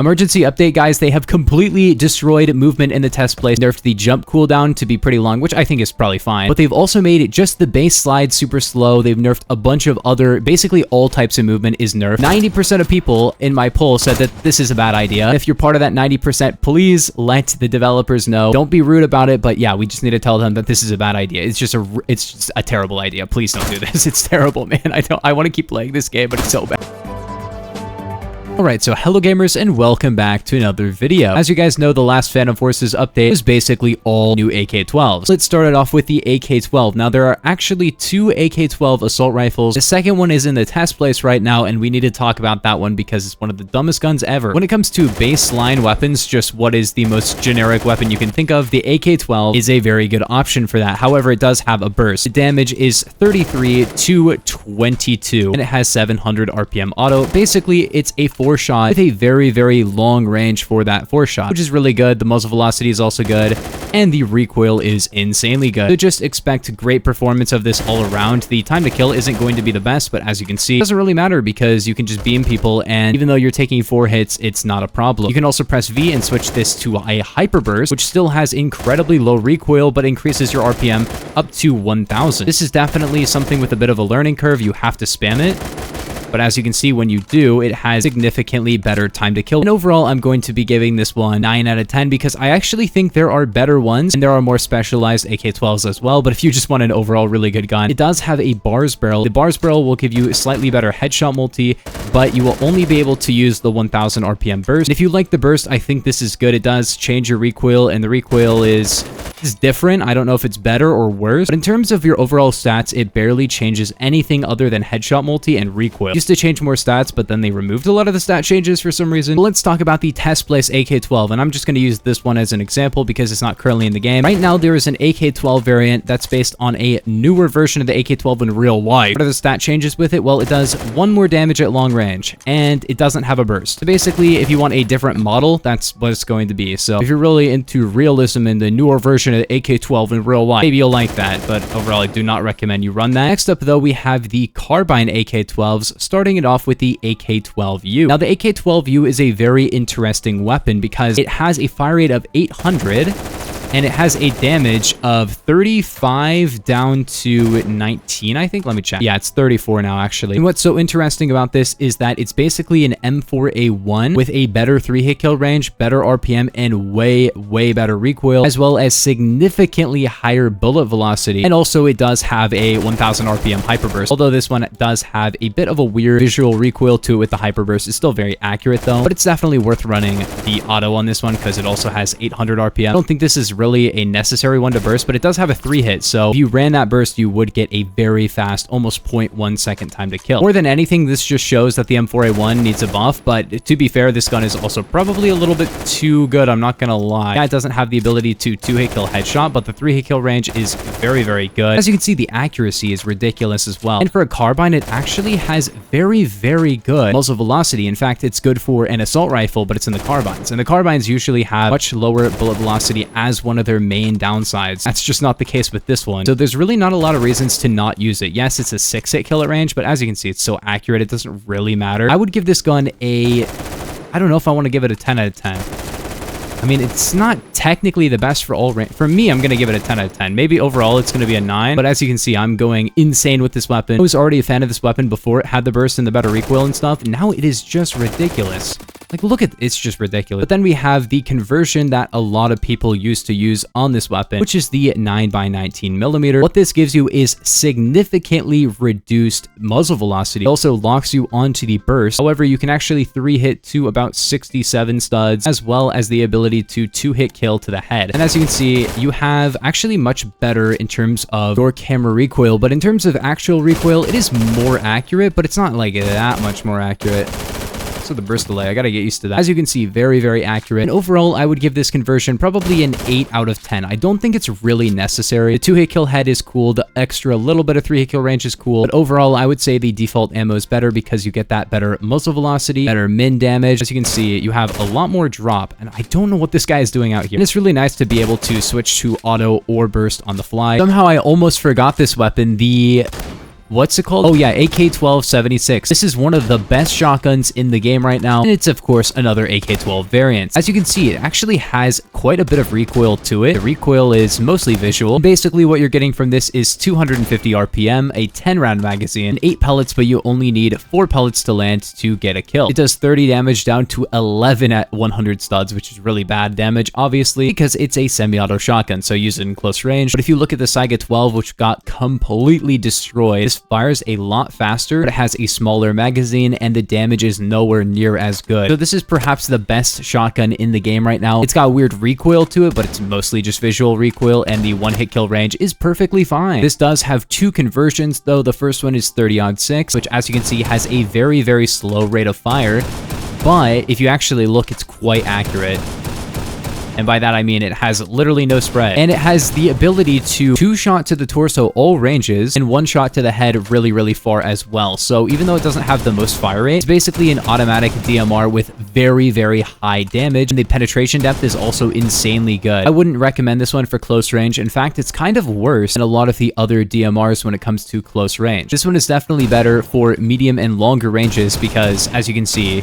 Emergency update, guys. They have completely destroyed movement in the test place. Nerfed the jump cooldown to be pretty long, which I think is probably fine. But they've also made it just the base slide super slow. They've nerfed a bunch of other, basically all types of movement is nerfed. 90% of people in my poll said that this is a bad idea. If you're part of that 90%, please let the developers know. Don't be rude about it, but yeah, we just need to tell them that this is a bad idea. It's just a terrible idea. Please don't do this. It's terrible, man. I want to keep playing this game, but it's so bad. Alright, so hello gamers and welcome back to another video. As you guys know, the last Phantom Forces update was basically all new AK12s. Let's start it off with the AK12. Now, there are actually two AK12 assault rifles. The second one is in the test place right now, and we need to talk about that one because it's one of the dumbest guns ever. When it comes to baseline weapons, just what is the most generic weapon you can think of, the AK12 is a very good option for that. However, it does have a burst. The damage is 33 to 22, and it has 700 RPM auto. Basically, it's a 4-shot with a very, very long range for that 4-shot, which is really good. The muzzle velocity is also good, and the recoil is insanely good. So just expect great performance of this all around. The time to kill isn't going to be the best, but as you can see, it doesn't really matter because you can just beam people, and even though you're taking 4 hits, it's not a problem. You can also press V and switch this to a hyper burst, which still has incredibly low recoil, but increases your RPM up to 1000. This is definitely something with a bit of a learning curve. You have to spam it. But as you can see, when you do, it has significantly better time to kill. And overall, I'm going to be giving this one 9 out of 10 because I actually think there are better ones and there are more specialized AK12s as well. But if you just want an overall really good gun, it does have a bars barrel. The bars barrel will give you a slightly better headshot multi, but you will only be able to use the 1000 RPM burst. If you like the burst, I think this is good. It does change your recoil, and the recoil is different. I don't know if it's better or worse, but in terms of your overall stats, it barely changes anything other than headshot multi and recoil. Used to change more stats, but then they removed a lot of the stat changes for some reason. But let's talk about the test place AK12, and I'm just going to use this one as an example because it's not currently in the game. Right now, there is an AK12 variant that's based on a newer version of the AK12 in real life. What are the stat changes with it? Well, it does 1 more damage at long range, and it doesn't have a burst. So basically, if you want a different model, that's what it's going to be. So if you're really into realism in the newer version of the AK12 in real life, maybe you'll like that, but overall, I do not recommend you run that. Next up, though, we have the carbine AK12s, starting it off with the AK12U. Now, the AK12U is a very interesting weapon because it has a fire rate of 800, and it has a damage of 35 down to 19, I think. Let me check. Yeah, it's 34 now, actually. And what's so interesting about this is that it's basically an M4A1 with a better 3-hit kill range, better RPM, and way, way better recoil, as well as significantly higher bullet velocity. And also, it does have a 1000 RPM hyperburst. Although this one does have a bit of a weird visual recoil to it with the hyperburst. It's still very accurate, though, but it's definitely worth running the auto on this one because it also has 800 RPM. I don't think this is really a necessary one to burst, but it does have a 3-hit, so if you ran that burst, you would get a very fast, almost 0.1 second time to kill. More than anything, this just shows that the M4A1 needs a buff, but to be fair, this gun is also probably a little bit too good, I'm not gonna lie. Yeah, it doesn't have the ability to 2-hit kill headshot, but the 3-hit kill range is very, very good. As you can see, the accuracy is ridiculous as well. And for a carbine, it actually has very, very good muzzle velocity. In fact, it's good for an assault rifle, but it's in the carbines. And the carbines usually have much lower bullet velocity as one of their main downsides. That's just not the case with this one. So there's really not a lot of reasons to not use it. Yes, it's a 6-hit kill at range, but as you can see, it's so accurate, it doesn't really matter. I would give this gun I don't know if I want to give it a 10 out of 10. I mean, it's not technically the best for all range. For me, I'm going to give it a 10 out of 10. Maybe overall it's going to be a 9, but as you can see, I'm going insane with this weapon. I was already a fan of this weapon before it had the burst and the better recoil and stuff. Now it is just ridiculous. Like, look at it's just ridiculous. But then we have the conversion that a lot of people used to use on this weapon, which is the 9x19mm. What this gives you is significantly reduced muzzle velocity. It also locks you onto the burst. However, you can actually 3-hit to about 67 studs, as well as the ability to 2-hit kill to the head. And as you can see, you have actually much better in terms of your camera recoil, but in terms of actual recoil, it is more accurate, but it's not like that much more accurate. So the burst delay, I gotta get used to that. As you can see, very, very accurate. And overall, I would give this conversion probably an 8 out of 10. I don't think it's really necessary. The 2-hit kill head is cool. The extra little bit of 3-hit kill range is cool. But overall, I would say the default ammo is better because you get that better muzzle velocity, better min damage. As you can see, you have a lot more drop. And I don't know what this guy is doing out here. And it's really nice to be able to switch to auto or burst on the fly. Somehow, I almost forgot this weapon. The what's it called? Oh yeah, AK1276. This is one of the best shotguns in the game right now, and it's of course another AK12 variant. As you can see, it actually has quite a bit of recoil to it. The recoil is mostly visual. Basically, what you're getting from this is 250 RPM, a 10-round magazine, and 8 pellets, but you only need 4 pellets to land to get a kill. It does 30 damage down to 11 at 100 studs, which is really bad damage, obviously, because it's a semi-auto shotgun, so use it in close range. But if you look at the SVK-12, which got completely destroyed, this fires a lot faster, but it has a smaller magazine, and the damage is nowhere near as good. So this is perhaps the best shotgun in the game right now. It's got weird recoil to it, but it's mostly just visual recoil, and the one-hit kill range is perfectly fine. This does have 2 conversions, though. The first one is 30-06, which, as you can see, has a very, very slow rate of fire, but if you actually look, it's quite accurate. And by that, I mean it has literally no spread. And it has the ability to 2-shot to the torso all ranges and 1-shot to the head really, really far as well. So even though it doesn't have the most fire rate, it's basically an automatic DMR with very, very high damage. And the penetration depth is also insanely good. I wouldn't recommend this one for close range. In fact, it's kind of worse than a lot of the other DMRs when it comes to close range. This one is definitely better for medium and longer ranges because, as you can see,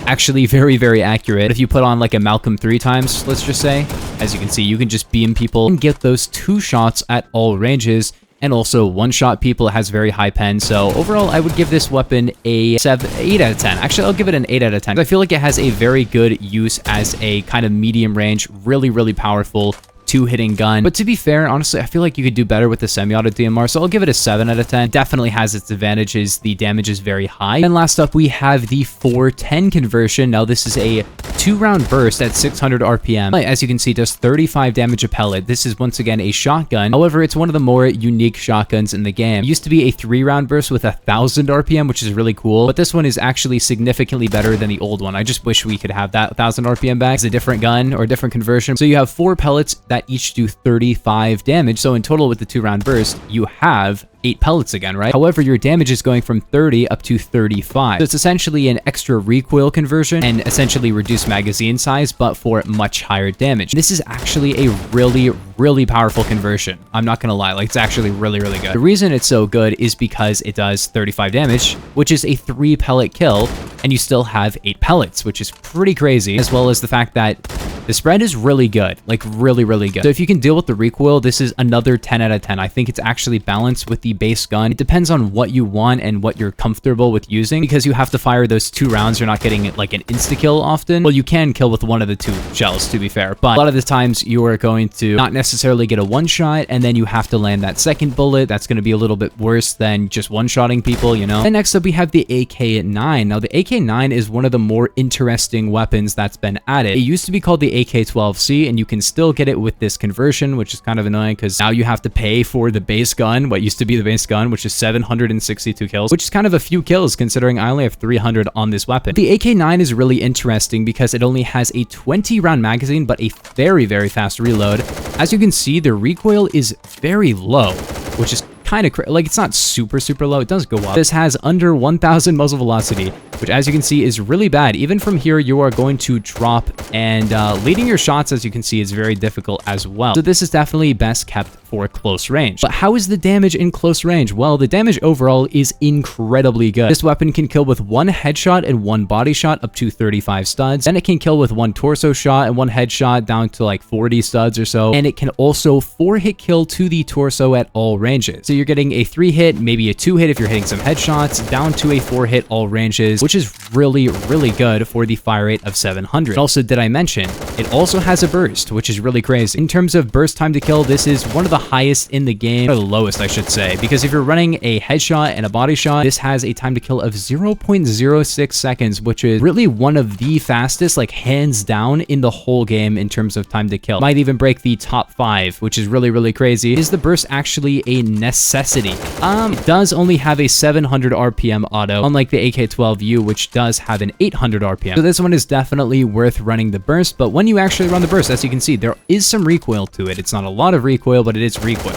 actually very, very accurate. If you put on like a Malcolm 3 times, let's just say, as you can see, you can just beam people and get those 2 shots at all ranges, and also 1-shot people. It has very high pen. So overall, I would give this weapon a 8 out of 10. Actually, I'll give it an 8 out of 10. I feel like it has a very good use as a kind of medium range, really, really powerful 2-hitting gun. But to be fair, honestly, I feel like you could do better with the semi-auto DMR, so I'll give it a 7 out of 10. Definitely has its advantages. The damage is very high. And last up, we have the 410 conversion. Now, this is a 2-round burst at 600 RPM. As you can see, does 35 damage a pellet. This is once again a shotgun. However, it's one of the more unique shotguns in the game. It used to be a 3-round burst with 1,000 RPM, which is really cool, but this one is actually significantly better than the old one. I just wish we could have that 1,000 RPM back. It's a different gun or a different conversion. So you have 4 pellets that each do 35 damage. So in total, with the 2-round burst, you have 8 pellets again, right? However, your damage is going from 30 up to 35. So it's essentially an extra recoil conversion and essentially reduced magazine size, but for much higher damage. This is actually a really, really powerful conversion. I'm not gonna lie, like, it's actually really, really good. The reason it's so good is because it does 35 damage, which is a 3-pellet kill, and you still have 8 pellets, which is pretty crazy, as well as the fact that the spread is really good, like really, really good. So if you can deal with the recoil, this is another 10 out of 10. I think it's actually balanced with the base gun. It depends on what you want and what you're comfortable with using, because you have to fire those 2 rounds. You're not getting like an insta-kill often. Well, you can kill with one of the 2 shells, to be fair, but a lot of the times you are going to not necessarily get a 1-shot, and then you have to land that second bullet. That's going to be a little bit worse than just 1-shotting people, you know? And next up, we have the AK9. Now, the AK9 is one of the more interesting weapons that's been added. It used to be called the AK12C, and you can still get it with this conversion, which is kind of annoying because now you have to pay for the base gun, what used to be the base gun, which is 762 kills, which is kind of a few kills considering I only have 300 on this weapon. The AK9 is really interesting because it only has a 20-round magazine, but a very, very fast reload. As you can see, the recoil is very low, which is kind of like, it's not super, super low. It does go up. This has under 1,000 muzzle velocity, which, as you can see, is really bad. Even from here, you are going to drop, and leading your shots, as you can see, is very difficult as well. So this is definitely best kept for close range. But how is the damage in close range? Well, the damage overall is incredibly good. This weapon can kill with 1 headshot and 1 body shot up to 35 studs. Then it can kill with 1 torso shot and 1 headshot down to like 40 studs or so. And it can also 4-hit kill to the torso at all ranges. So you're getting a 3-hit, maybe a 2-hit if you're hitting some headshots, down to a 4-hit all ranges, which is really, really good for the fire rate of 700. Also, did I mention, it also has a burst, which is really crazy. In terms of burst time to kill, this is one of the highest in the game, or the lowest, I should say, because if you're running a headshot and a body shot, this has a time to kill of 0.06 seconds, which is really one of the fastest, like hands down, in the whole game in terms of time to kill. Might even break the top 5, which is really, really crazy. Is the burst actually a necessity? It does only have a 700 RPM auto, unlike the AK12U, which does have an 800 RPM. So this one is definitely worth running the burst, but when you actually run the burst, as you can see, there is some recoil to it. It's not a lot of recoil, but it is recoil.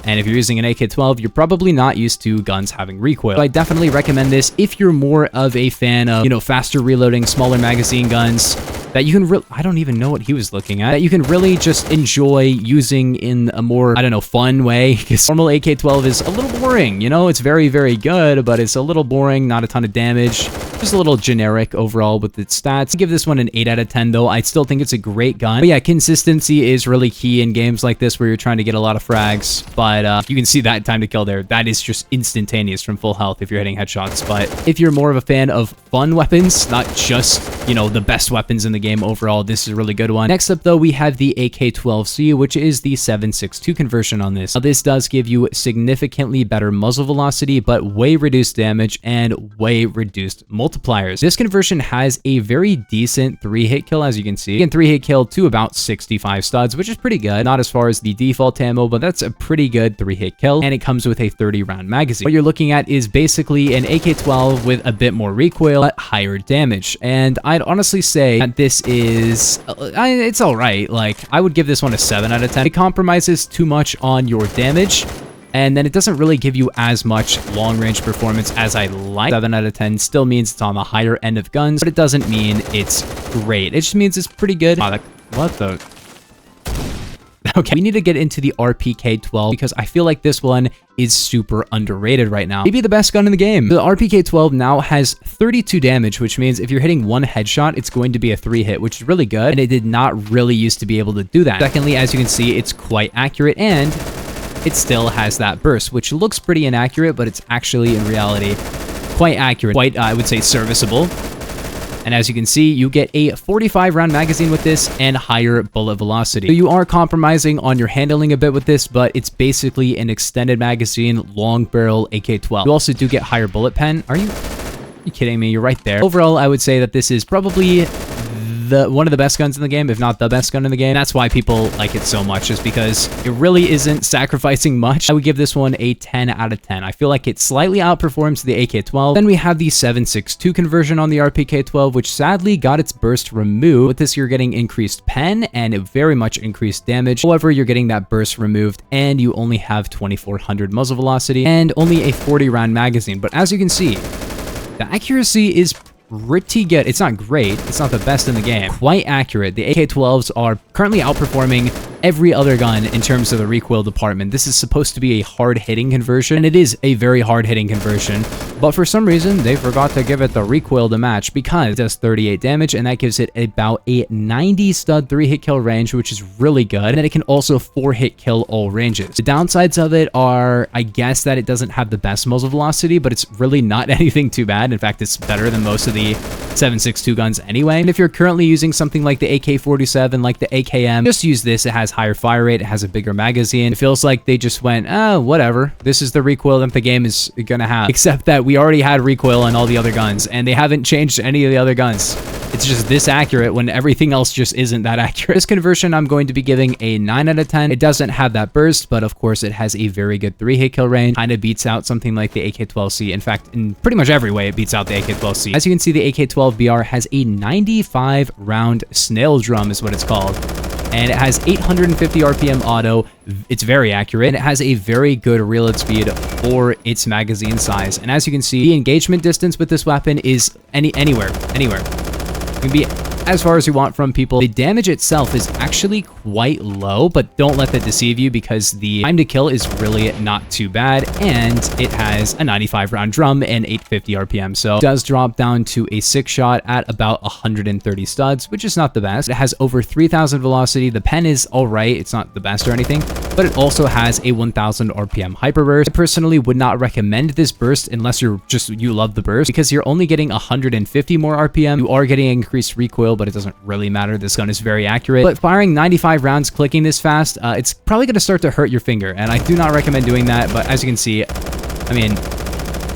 And if you're using an AK-12, you're probably not used to guns having recoil. So I definitely recommend this if you're more of a fan of, you know, faster reloading, smaller magazine guns. that you can I don't even know what he was looking at, that you can really just enjoy using in a more, I don't know, fun way, because normal AK-12 is a little boring, you know? It's very, very good, but it's a little boring, not a ton of damage, just a little generic overall with its stats. I give this one an 8 out of 10, though. I still think it's a great gun. But yeah, consistency is really key in games like this where you're trying to get a lot of frags, but you can see that time to kill there. That is just instantaneous from full health if you're hitting headshots. But if you're more of a fan of fun weapons, not just, you know, the best weapons in the game overall, this is a really good one. Next up, though, we have the AK12C, which is the 7.62 conversion on this. Now, this does give you significantly better muzzle velocity, but way reduced damage and way reduced multipliers. This conversion has a very decent 3-hit kill, as you can see. You can 3-hit kill to about 65 studs, which is pretty good. Not as far as the default ammo, but that's a pretty good 3-hit kill, and it comes with a 30-round magazine. What you're looking at is basically an AK-12 with a bit more recoil, but higher damage. And I'd honestly say that this is, it's all right. Like, I would give this one a 7 out of 10. It compromises too much on your damage, and then it doesn't really give you as much long-range performance as I like. 7 out of 10 still means it's on the higher end of guns, but it doesn't mean it's great. It just means it's pretty good. Oh, what the... Okay, we need to get into the RPK-12 because I feel like this one is super underrated right now. Maybe the best gun in the game. The RPK-12 now has 32 damage, which means if you're hitting one headshot, it's going to be a 3-hit, which is really good, and it did not really used to be able to do that. Secondly, as you can see, it's quite accurate, and it still has that burst, which looks pretty inaccurate, but it's actually, in reality, quite accurate. Quite, I would say, serviceable. And as you can see, you get a 45-round magazine with this and higher bullet velocity. So you are compromising on your handling a bit with this, but it's basically an extended magazine, long barrel AK-12. You also do get higher bullet pen. Are you kidding me? You're right there. Overall, I would say that this is probably one of the best guns in the game, if not the best gun in the game. That's why people like it so much, is because it really isn't sacrificing much. I would give this one a 10 out of 10. I feel like it slightly outperforms the AK-12. Then we have the 7.62 conversion on the RPK-12, which sadly got its burst removed. With this, you're getting increased pen and very much increased damage. However, you're getting that burst removed, and you only have 2400 muzzle velocity and only a 40-round magazine. But as you can see, the accuracy is pretty good. It's not great. It's not the best in the game. Quite accurate. The AK-12s are currently outperforming every other gun in terms of the recoil department. This is supposed to be a hard-hitting conversion, and it is a very hard-hitting conversion, but for some reason, they forgot to give it the recoil to match, because it does 38 damage, and that gives it about a 90 stud 3-hit kill range, which is really good, and then it can also 4-hit kill all ranges. The downsides of it are, I guess, that it doesn't have the best muzzle velocity, but it's really not anything too bad. In fact, it's better than most of the 7.62 guns anyway. And if you're currently using something like the AK-47, like the AKM, just use this. It has higher fire rate, it has a bigger magazine. It feels like they just went, oh, whatever. This is the recoil that the game is gonna have. Except that we already had recoil on all the other guns, and they haven't changed any of the other guns. It's just this accurate when everything else just isn't that accurate. This conversion, I'm going to be giving a 9 out of 10. It doesn't have that burst, but of course it has a very good 3-hit kill range. Kind of beats out something like the AK-12C. In fact, in pretty much every way, it beats out the AK-12C. As you can see, the AK-12BR has a 95-round snail drum is what it's called. And it has 850 RPM auto. It's very accurate, and it has a very good reload speed for its magazine size. And as you can see, the engagement distance with this weapon is anywhere. You can be as far as you want from people. The damage itself is actually quite low, but don't let that deceive you, because the time to kill is really not too bad, and it has a 95-round drum and 850 RPM, so it does drop down to a 6-shot at about 130 studs, which is not the best. It has over 3000 velocity. The pen is all right. It's not the best or anything, but it also has a 1000 RPM hyperburst. I personally would not recommend this burst unless you love the burst, because you're only getting 150 more RPM. You are getting increased recoil, but it doesn't really matter. This gun is very accurate, but firing 95 rounds clicking this fast, it's probably going to start to hurt your finger, and I do not recommend doing that. But as you can see, I mean,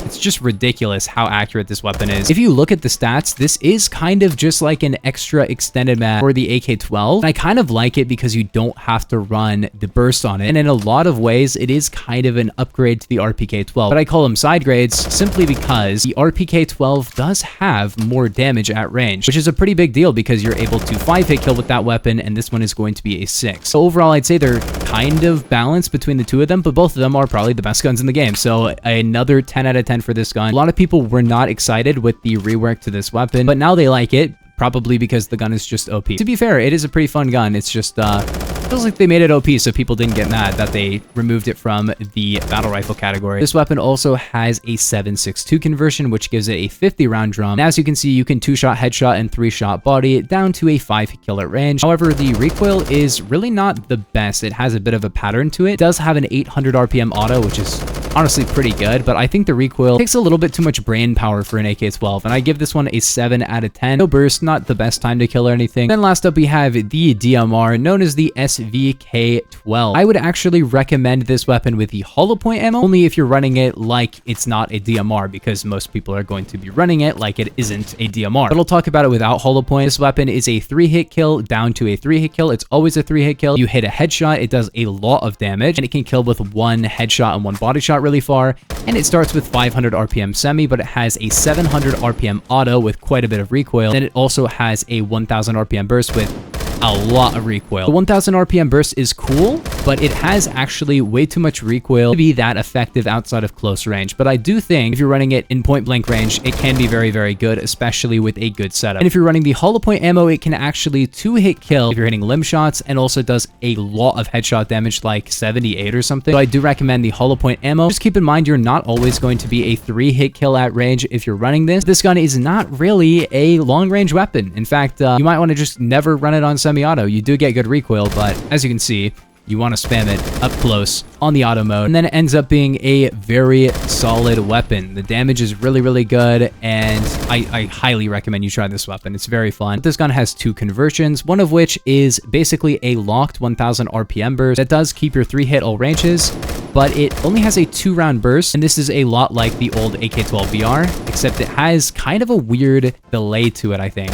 it's just ridiculous how accurate this weapon is. If you look at the stats, this is kind of just like an extra extended mag for the AK-12. And I kind of like it because you don't have to run the burst on it. And in a lot of ways, it is kind of an upgrade to the RPK-12. But I call them side grades simply because the RPK-12 does have more damage at range, which is a pretty big deal because you're able to 5-hit kill with that weapon, and this one is going to be a 6. So overall, I'd say they're kind of balanced between the two of them, but both of them are probably the best guns in the game. So another 10 out of 10 for this gun. A lot of people were not excited with the rework to this weapon, but now they like it. probably because the gun is just OP. To be fair, it is a pretty fun gun. It's just, feels like they made it OP so people didn't get mad that they removed it from the battle rifle category. This weapon also has a 7.62 conversion, which gives it a 50 round drum. And as you can see, you can 2-shot headshot and 3-shot body down to a 5 kill at range. However, the recoil is really not the best. It has a bit of a pattern to it. It does have an 800 RPM auto, which is honestly pretty good, but I think the recoil takes a little bit too much brain power for an AK-12, and I give this one a 7 out of 10. No burst, not the best time to kill or anything. Then last up, we have the DMR, known as the SVK-12. I would actually recommend this weapon with the hollow point ammo, only if you're running it like it's not a DMR, because most people are going to be running it like it isn't a DMR. But I'll talk about it without hollow point. This weapon is a 3-hit kill down to a 3-hit kill. It's always a 3-hit kill. You hit a headshot, it does a lot of damage, and it can kill with 1 headshot and 1 body shot really far. And it starts with 500 RPM semi, but it has a 700 RPM auto with quite a bit of recoil. Then it also has a 1000 RPM burst with a lot of recoil. The 1000 RPM burst is cool, but it has actually way too much recoil to be that effective outside of close range. But I do think if you're running it in point blank range, it can be very, very good, especially with a good setup. And if you're running the hollow point ammo, it can actually 2-hit kill if you're hitting limb shots, and also does a lot of headshot damage, like 78 or something. So I do recommend the hollow point ammo. Just keep in mind, you're not always going to be a 3-hit kill at range if you're running this. This gun is not really a long range weapon. In fact, you might want to just never run it on semi-auto. You do get good recoil, but as you can see, you want to spam it up close on the auto mode, and then it ends up being a very solid weapon. The damage is really, really good, and I highly recommend you try this weapon. It's very fun. This gun has 2 conversions, one of which is basically a locked 1000 RPM burst that does keep your 3-hit all ranges, but it only has a 2-round burst, and this is a lot like the old AK12BR, except it has kind of a weird delay to it, I think.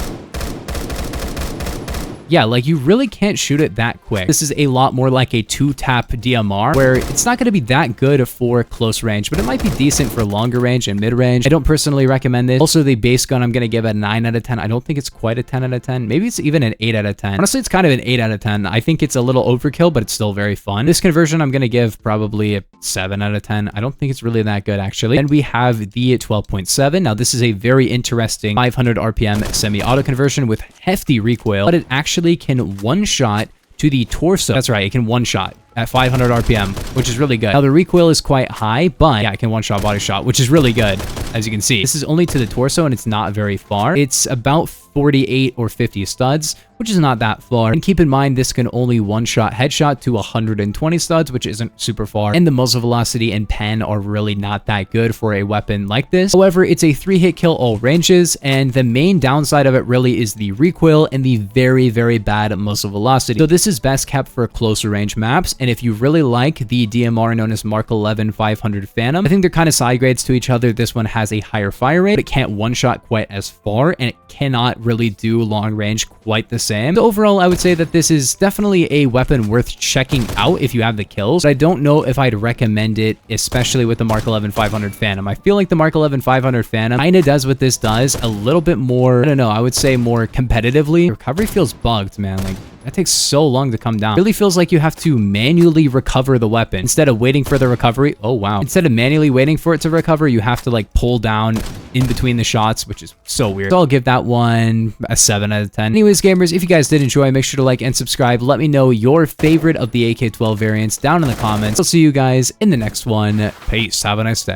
Yeah, like you really can't shoot it that quick. This is a lot more like a 2-tap DMR, where it's not going to be that good for close range, but it might be decent for longer range and mid range. I don't personally recommend this. Also, the base gun, I'm going to give a 9 out of 10. I don't think it's quite a 10 out of 10. Maybe it's even an 8 out of 10. Honestly, it's kind of an 8 out of 10. I think it's a little overkill, but it's still very fun. This conversion, I'm going to give probably a 7 out of 10. I don't think it's really that good, actually. Then we have the 12.7. Now, this is a very interesting 500 RPM semi-auto conversion with hefty recoil, but it actually can one-shot to the torso. That's right, it can one-shot at 500 RPM, which is really good. Now, the recoil is quite high, but yeah, it can one-shot body shot, which is really good, as you can see. This is only to the torso, and it's not very far. It's about 48 or 50 studs, which is not that far. And keep in mind, this can only one-shot headshot to 120 studs, which isn't super far. And the muzzle velocity and pen are really not that good for a weapon like this. However, it's a 3-hit kill all ranges, and the main downside of it really is the recoil and the very, very bad muzzle velocity. So this is best kept for closer range maps, and if you really like the DMR known as Mark 11 500 Phantom, I think they're kind of side grades to each other. This one has a higher fire rate, but it can't one-shot quite as far, and it cannot really do long range quite the same. So overall, I would say that this is definitely a weapon worth checking out if you have the kills. But I don't know if I'd recommend it, especially with the Mark 11 500 Phantom. I feel like the Mark 11 500 Phantom kind of does what this does a little bit more, I don't know, I would say more competitively. The recovery feels bugged, man. Like, that takes so long to come down. It really feels like you have to manually recover the weapon instead of waiting for the recovery. Oh, wow. Instead of manually waiting for it to recover, you have to like pull down in between the shots, which is so weird. So I'll give that one a 7 out of 10. Anyways, gamers, if you guys did enjoy, make sure to like and subscribe. Let me know your favorite of the AK-12 variants down in the comments. I'll see you guys in the next one. Peace. Have a nice day.